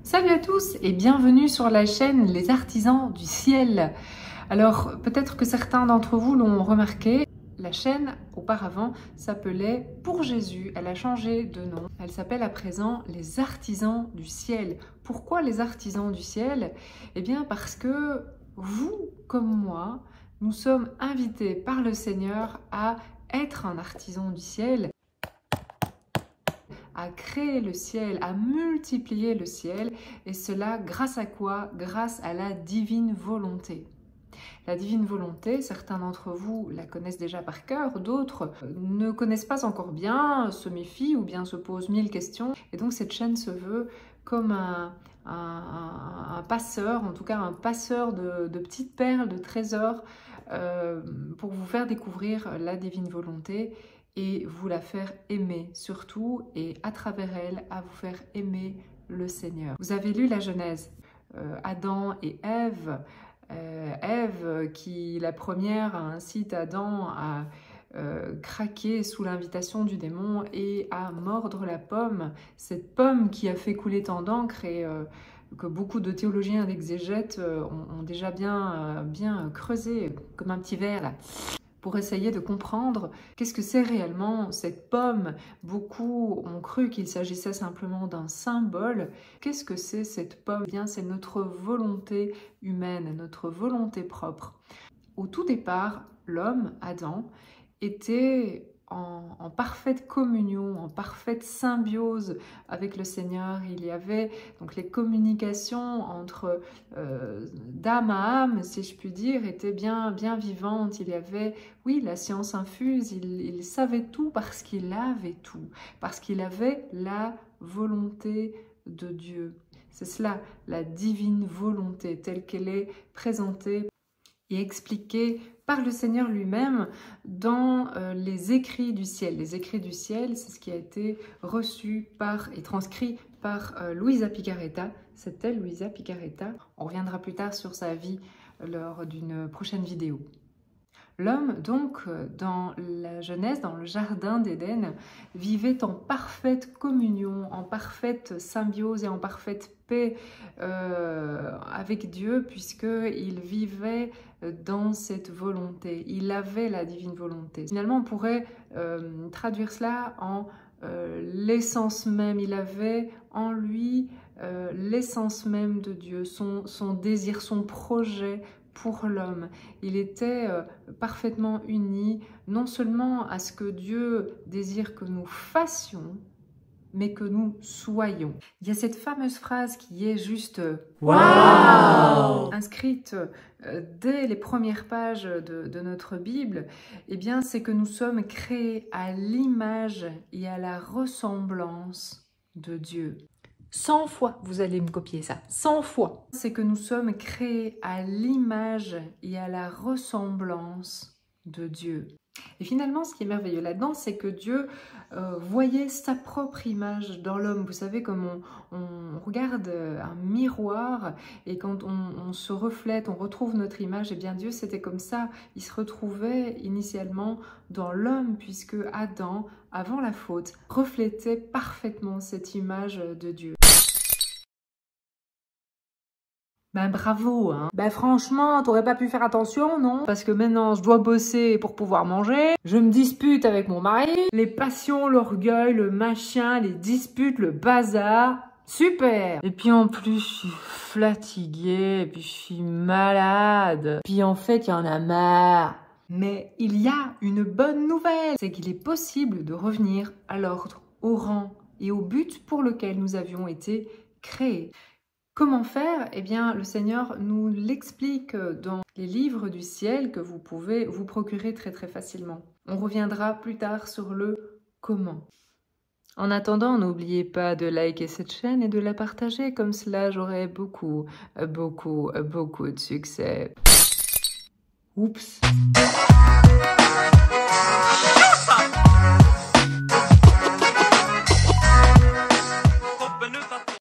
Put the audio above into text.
Salut à tous et bienvenue sur la chaîne Les Artisans du Ciel. Alors peut-être que certains d'entre vous l'ont remarqué, la chaîne auparavant s'appelait Pour Jésus, elle a changé de nom. Elle s'appelle à présent Les Artisans du Ciel. Pourquoi les Artisans du Ciel? Eh bien parce que vous, comme moi, nous sommes invités par le Seigneur à être un artisan du ciel, à créer le ciel, à multiplier le ciel, et cela grâce à quoi? Grâce à la divine volonté. La divine volonté, certains d'entre vous la connaissent déjà par cœur, d'autres ne connaissent pas encore bien, se méfient ou bien se posent 1000 questions. Et donc cette chaîne se veut comme un passeur, en tout cas un passeur de petites perles, de trésors, pour vous faire découvrir la divine volonté et vous la faire aimer surtout, et à travers elle, à vous faire aimer le Seigneur. Vous avez lu la Genèse, Adam et Ève. Ève, qui la première incite Adam à craquer sous l'invitation du démon et à mordre la pomme, cette pomme qui a fait couler tant d'encre et que beaucoup de théologiens et d'exégètes ont déjà bien creusé comme un petit verre là, pour essayer de comprendre qu'est-ce que c'est réellement cette pomme. Beaucoup ont cru qu'il s'agissait simplement d'un symbole. Qu'est-ce que c'est cette pomme? Eh bien, c'est notre volonté humaine, notre volonté propre. Au tout départ, l'homme, Adam, était en parfaite communion, en parfaite symbiose avec le Seigneur. Il y avait donc les communications entre d'âme à âme, si je puis dire, étaient bien vivantes. Il y avait, oui, la science infuse, il savait tout parce qu'il avait tout, parce qu'il avait la volonté de Dieu. C'est cela, la divine volonté, telle qu'elle est présentée et expliqué par le Seigneur lui-même dans les écrits du ciel. Les écrits du ciel, c'est ce qui a été reçu et transcrit par Luisa Picarreta. C'est elle, Luisa Picarreta. On reviendra plus tard sur sa vie lors d'une prochaine vidéo. L'homme, donc, dans la Genèse, dans le jardin d'Éden, vivait en parfaite communion, en parfaite symbiose et en parfaite paix avec Dieu, puisqu'il vivait dans cette volonté. Il avait la divine volonté. Finalement, on pourrait traduire cela en l'essence même. Il avait en lui l'essence même de Dieu, son désir, son projet pour l'homme. Il était parfaitement uni, non seulement à ce que Dieu désire que nous fassions, mais que nous soyons. Il y a cette fameuse phrase qui est juste wow, inscrite dès les premières pages de notre Bible. Eh bien, c'est que nous sommes créés à l'image et à la ressemblance de Dieu. 100 fois, vous allez me copier ça, 100 fois. C'est que nous sommes créés à l'image et à la ressemblance de Dieu. Et finalement, ce qui est merveilleux là-dedans, c'est que Dieu voyait sa propre image dans l'homme. Vous savez, comme on regarde un miroir et quand on se reflète, on retrouve notre image, et bien Dieu, c'était comme ça. Il se retrouvait initialement dans l'homme, puisque Adam, avant la faute, reflétait parfaitement cette image de Dieu. Ben bravo, hein. Ben franchement, t'aurais pas pu faire attention, non? Parce que maintenant, je dois bosser pour pouvoir manger, je me dispute avec mon mari, les passions, l'orgueil, le machin, les disputes, le bazar, super! Et puis en plus, je suis fatiguée, et puis je suis malade, puis en fait, il y en a marre. Mais il y a une bonne nouvelle, c'est qu'il est possible de revenir à l'ordre, au rang et au but pour lequel nous avions été créés. Comment faire? Eh bien, le Seigneur nous l'explique dans les livres du ciel que vous pouvez vous procurer très facilement. On reviendra plus tard sur le comment. En attendant, n'oubliez pas de liker cette chaîne et de la partager, comme cela j'aurai beaucoup de succès. Oups!